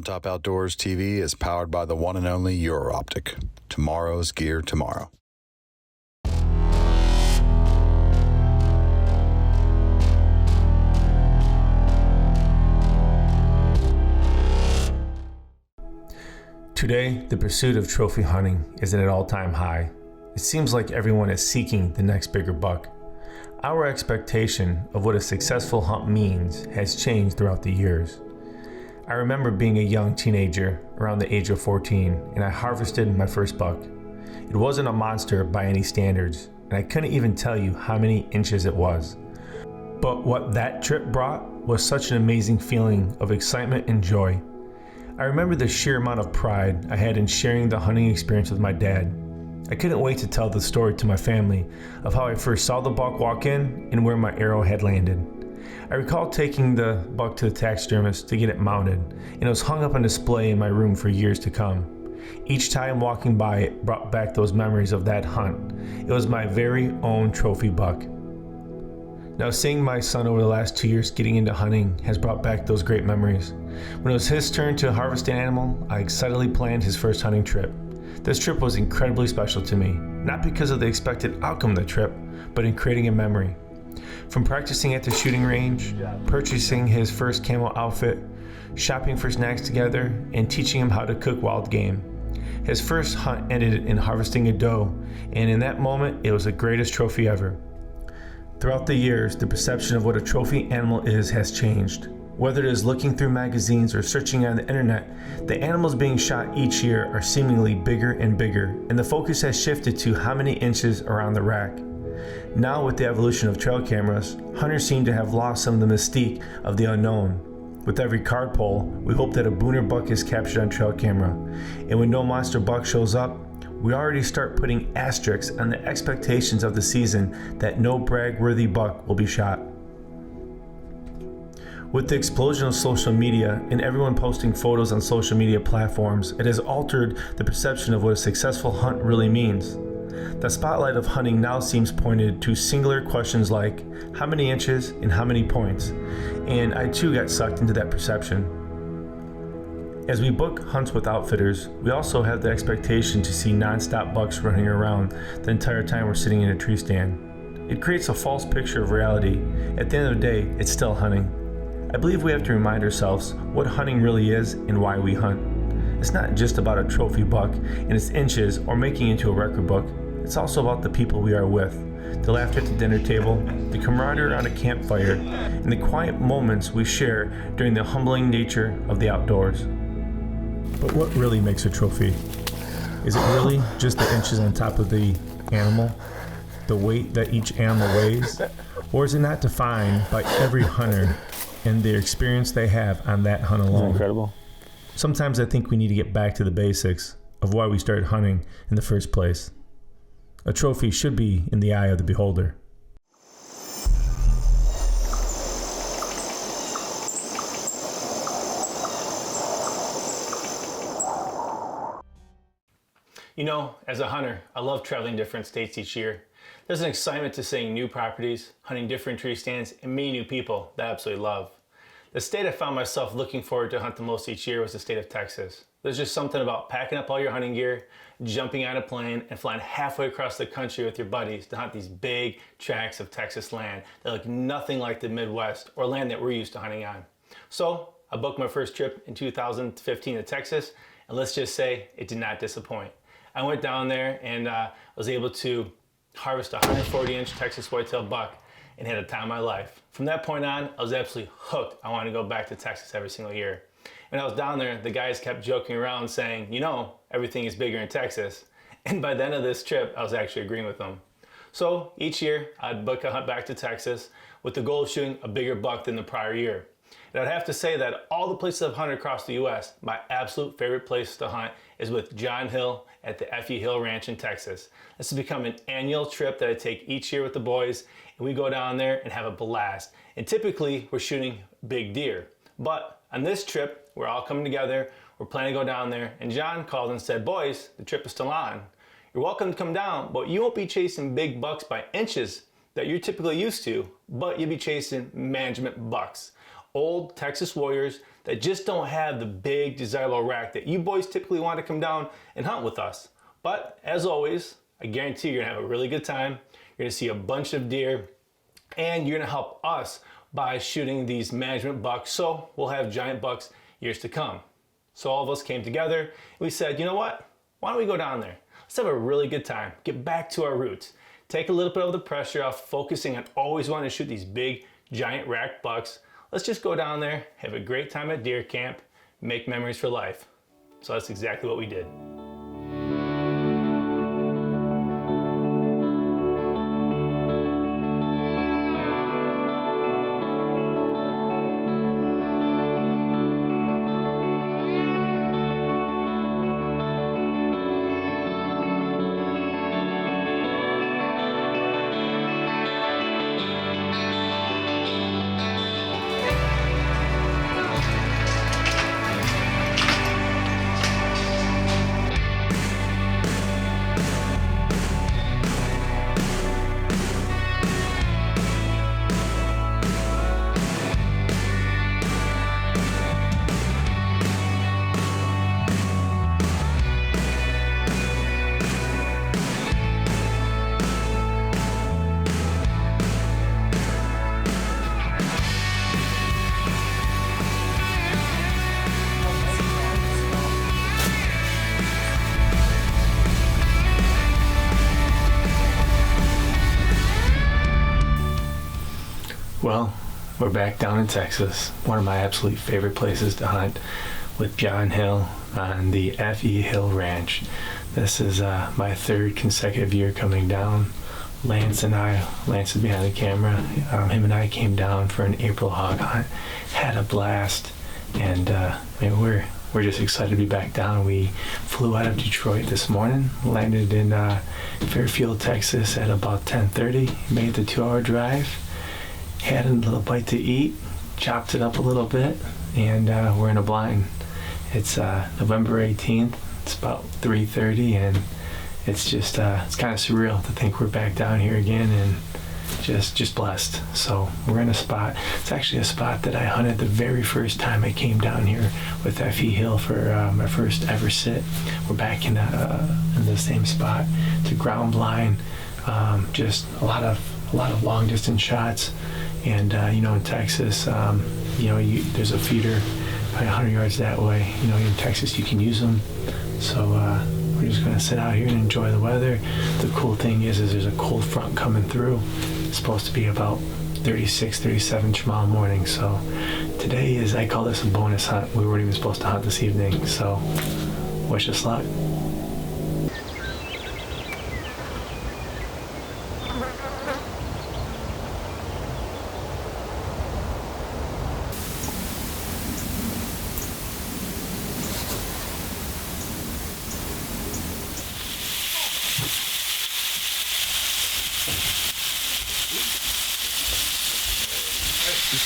Mountaintop Outdoors TV is powered by the one and only Euro-Optic. Tomorrow's gear tomorrow. Today, the pursuit of trophy hunting is at an all-time high. It seems like everyone is seeking the next bigger buck. Our expectation of what a successful hunt means has changed throughout the years. I remember being a young teenager around the age of 14, and I harvested my first buck. It wasn't a monster by any standards, and I couldn't even tell you how many inches it was. But what that trip brought was such an amazing feeling of excitement and joy. I remember the sheer amount of pride I had in sharing the hunting experience with my dad. I couldn't wait to tell the story to my family of how I first saw the buck walk in and where my arrow had landed. I recall taking the buck to the taxidermist to get it mounted, and it was hung up on display in my room for years to come. Each time walking by it brought back those memories of that hunt. It was my very own trophy buck. Now, seeing my son over the last 2 years getting into hunting has brought back those great memories. When it was his turn to harvest an animal, I excitedly planned his first hunting trip. This trip was incredibly special to me, not because of the expected outcome of the trip, but in creating a memory. From practicing at the shooting range, purchasing his first camo outfit, shopping for snacks together, and teaching him how to cook wild game. His first hunt ended in harvesting a doe, and in that moment, it was the greatest trophy ever. Throughout the years, the perception of what a trophy animal is has changed. Whether it is looking through magazines or searching on the internet, the animals being shot each year are seemingly bigger and bigger, and the focus has shifted to how many inches are on the rack. Now, with the evolution of trail cameras, hunters seem to have lost some of the mystique of the unknown. With every card pull, we hope that a booner buck is captured on trail camera, and when no monster buck shows up, we already start putting asterisks on the expectations of the season that no brag-worthy buck will be shot. With the explosion of social media and everyone posting photos on social media platforms, it has altered the perception of what a successful hunt really means. The spotlight of hunting now seems pointed to singular questions like how many inches and how many points, and I too got sucked into that perception. As we book hunts with outfitters, we also have the expectation to see non-stop bucks running around the entire time we're sitting in a tree stand. It creates a false picture of reality. At the end of the day, it's still hunting. I believe we have to remind ourselves what hunting really is and why we hunt. It's not just about a trophy buck and its inches or making it into a record book. It's also about the people we are with, the laughter at the dinner table, the camaraderie around a campfire, and the quiet moments we share during the humbling nature of the outdoors. But what really makes a trophy? Is it really just the inches on top of the animal, the weight that each animal weighs, or is it not defined by every hunter and the experience they have on that hunt alone? Isn't incredible? Sometimes I think we need to get back to the basics of why we started hunting in the first place. A trophy should be in the eye of the beholder. You know, as a hunter, I love traveling different states each year. There's an excitement to seeing new properties, hunting different tree stands, and meeting new people that I absolutely love. The state I found myself looking forward to hunt the most each year was the state of Texas. There's just something about packing up all your hunting gear, jumping on a plane, and flying halfway across the country with your buddies to hunt these big tracts of Texas land that look nothing like the Midwest or land that we're used to hunting on. So I booked my first trip in 2015 to Texas, and let's just say it did not disappoint. I went down there and was able to harvest a 140-inch Texas whitetail buck and had a time of my life. From that point on, I was absolutely hooked. I wanted to go back to Texas every single year. When I was down there, the guys kept joking around saying, you know, everything is bigger in Texas. And by the end of this trip, I was actually agreeing with them. So each year, I'd book a hunt back to Texas with the goal of shooting a bigger buck than the prior year. And I'd have to say that all the places I've hunted across the US, my absolute favorite place to hunt is with John Hill at the Effie Hill Ranch in Texas. This has become an annual trip that I take each year with the boys, and we go down there and have a blast. And typically, we're shooting big deer. But on this trip, we're all coming together, we're planning to go down there, and John called and said, boys, the trip is still on. You're welcome to come down, but you won't be chasing big bucks by inches that you're typically used to, but you'll be chasing management bucks. old Texas warriors that just don't have the big desirable rack that you boys typically want to come down and hunt with us. But as always, I guarantee you're gonna have a really good time. You're gonna see a bunch of deer, and you're gonna help us by shooting these management bucks, so we'll have giant bucks years to come. So all of us came together and we said, you know what? Why don't we go down there? Let's have a really good time, get back to our roots, take a little bit of the pressure off focusing on always wanting to shoot these big giant rack bucks. Let's just go down there, have a great time at deer camp, make memories for life. So that's exactly what we did. Well, we're back down in Texas, one of my absolute favorite places to hunt, with John Hill on the F.E. Hill Ranch. This is my third consecutive year coming down. Lance is behind the camera, him and I came down for an April hog hunt, had a blast, and we're just excited to be back down. We flew out of Detroit this morning, landed in Fairfield, Texas at about 10:30, made the 2-hour drive, had a little bite to eat, chopped it up a little bit, and we're in a blind. It's November 18th, it's about 3:30, and it's just it's kind of surreal to think we're back down here again, and just blessed. So we're in a spot, it's actually a spot that I hunted the very first time I came down here with F.E. Hill for my first ever sit. We're back in the same spot. It's a ground blind, just a lot of long distance shots. And in Texas, there's a feeder probably 100 yards that way. In Texas you can use them. So we're just gonna sit out here and enjoy the weather. The cool thing is there's a cold front coming through. It's supposed to be about 36, 37 tomorrow morning. So today is, I call this a bonus hunt. We weren't even supposed to hunt this evening. So wish us luck.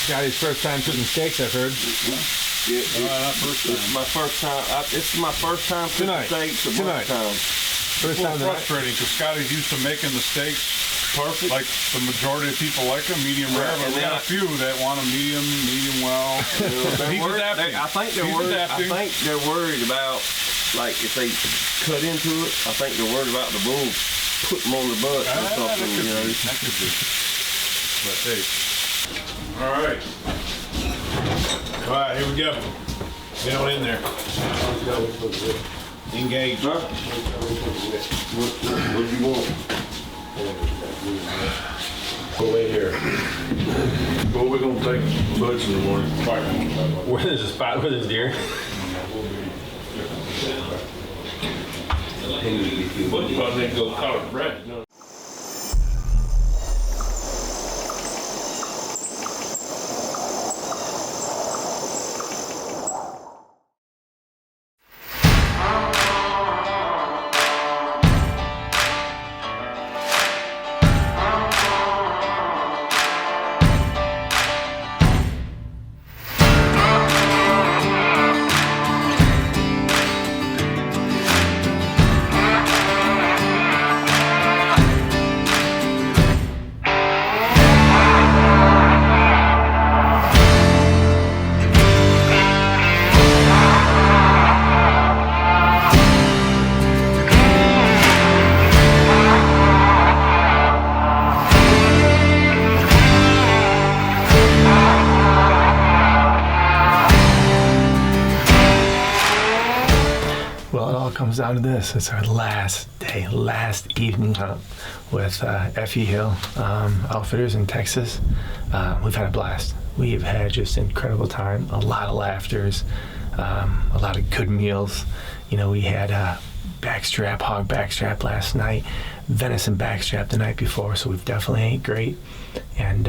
Scotty's first time shooting steaks, I've heard. Yeah, it's my first time. It's my first time shooting steaks. Tonight. First time. Frustrating because Scotty's used to making the steaks perfect. Like the majority of people like them medium rare, but we got a few that want them medium well. He's adapting. I think they're worried about, like, if they cut into it. I think they're worried about the bull put them on the butt or something. That could be. But hey. All right, here we go. Get on in there. Engage. Huh? What do you want? Go wait here. Well, we're gonna take Butch in the morning. Where there's a spot where there's deer. Butch probably need to go collard bread. comes down to this. It's our last day, last evening hunt with F.E. Hill Outfitters in Texas. We've had a blast. We've had just incredible time, a lot of laughters, a lot of good meals. You know, we had hog backstrap last night, venison backstrap the night before, so we've definitely ate great. And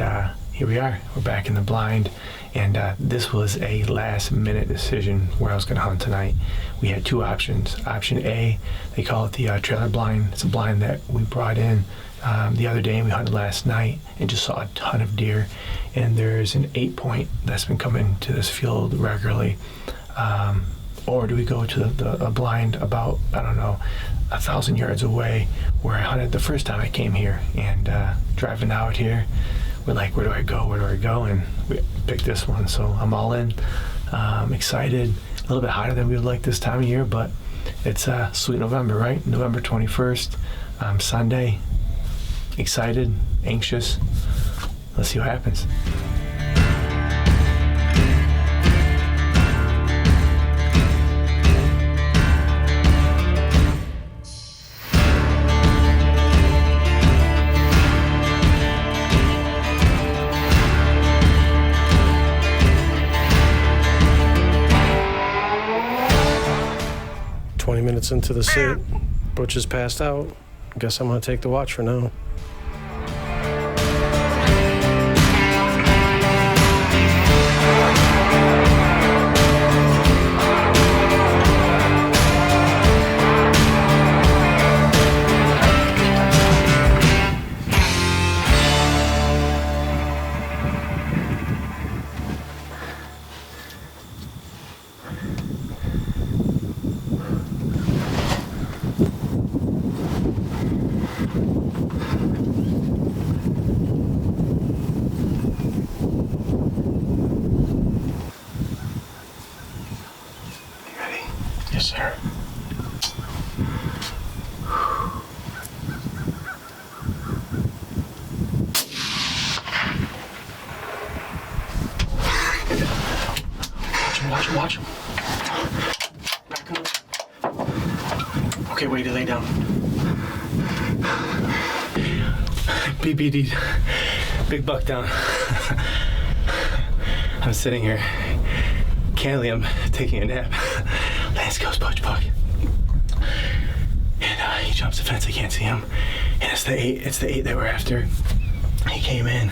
here we are. We're back in the blind. And this was a last-minute decision where I was going to hunt tonight. We had two options. Option A, they call it the trailer blind. It's a blind that we brought in the other day, and we hunted last night and just saw a ton of deer. And there's an 8-point that's been coming to this field regularly. Or do we go to the blind about, 1,000 yards away where I hunted the first time I came here? And driving out here, we're like, where do I go? And we picked this one, so I'm all in. Excited. A little bit hotter than we would like this time of year, but it's sweet November, right? November 21st, Sunday. Excited, anxious. Let's see what happens. 20 minutes into the sit, Butch is passed out. Guess I'm gonna take the watch for now. Yes, sir. Watch him. Back up. Okay, wait, lay down. BBD, big buck down. I'm sitting here. Candidly, I'm taking a nap. Lance goes, Butch buck. And he jumps the fence, I can't see him. And it's the eight that we're after. He came in,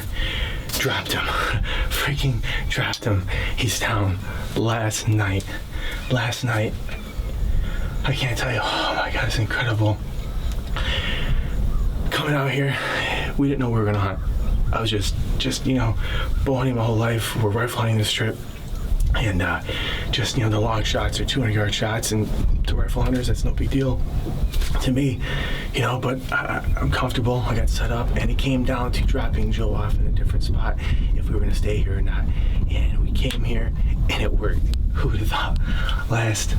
dropped him, freaking dropped him. He's down last night. I can't tell you, oh my God, it's incredible. Coming out here, we didn't know we were gonna hunt. I was just bow hunting my whole life. We're rifle hunting this trip. And the long shots are 200-yard shots, and to rifle hunters, that's no big deal to me, but I'm comfortable. I got set up, and it came down to dropping Joe off in a different spot if we were going to stay here or not. And we came here, and it worked. Who would have thought? Last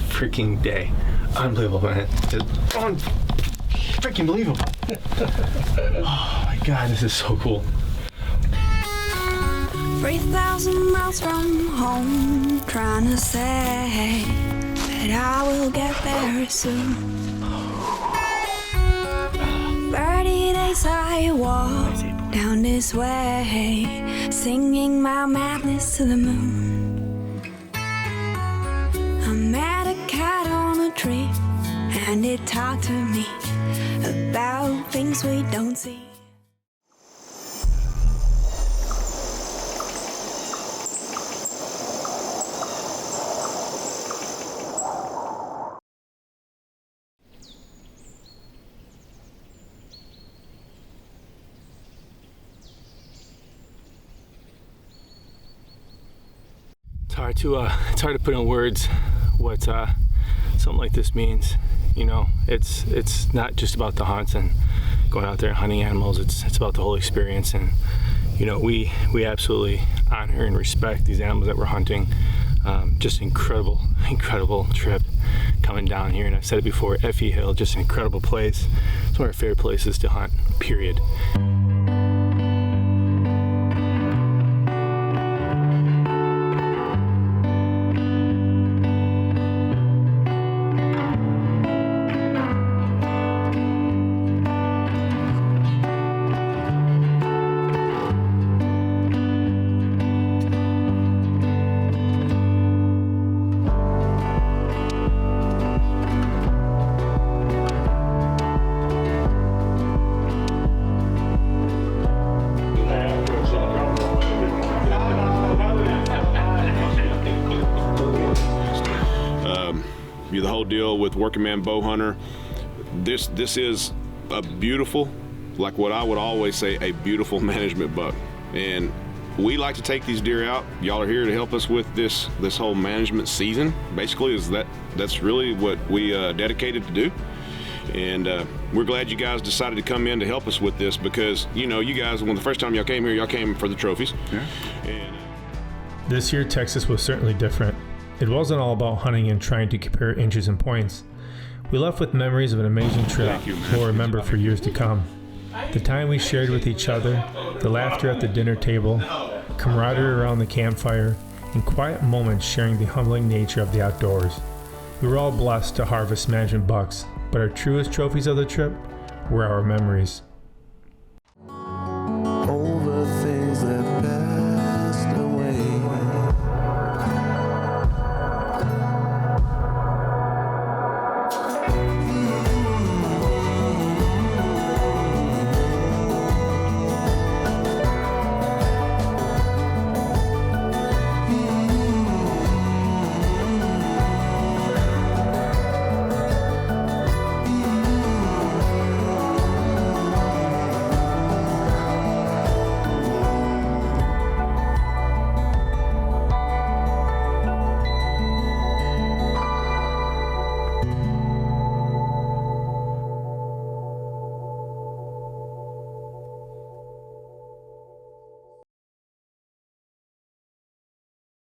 freaking day. Unbelievable, man. Freaking believable. Oh, my God, this is so cool. 3,000 miles from home, trying to say that I will get there soon. 30 days I walk down this way, singing my madness to the moon. I met a cat on a tree, and it talked to me about things we don't see. It's hard to put in words what something like this means. It's not just about the hunts and going out there and hunting animals. It's about the whole experience, and we absolutely honor and respect these animals that we're hunting. Just incredible trip coming down here. And I've said it before, F.E. Hill, just an incredible place. It's one of our favorite places to hunt, period. the whole deal with Working Man Bow Hunter. This is a beautiful, like what I would always say, a beautiful management buck. And we like to take these deer out. Y'all are here to help us with this whole management season. Basically, that's really what we dedicated to do. And we're glad you guys decided to come in to help us with this, because you guys, when the first time y'all came here, y'all came for the trophies. Yeah. And This year, Texas was certainly different. It wasn't all about hunting and trying to compare inches and points. We left with memories of an amazing trip Thank you, man. we'll remember for years to come. The time we shared with each other, the laughter at the dinner table, camaraderie around the campfire, and quiet moments sharing the humbling nature of the outdoors. We were all blessed to harvest management bucks, but our truest trophies of the trip were our memories. Over things that pass.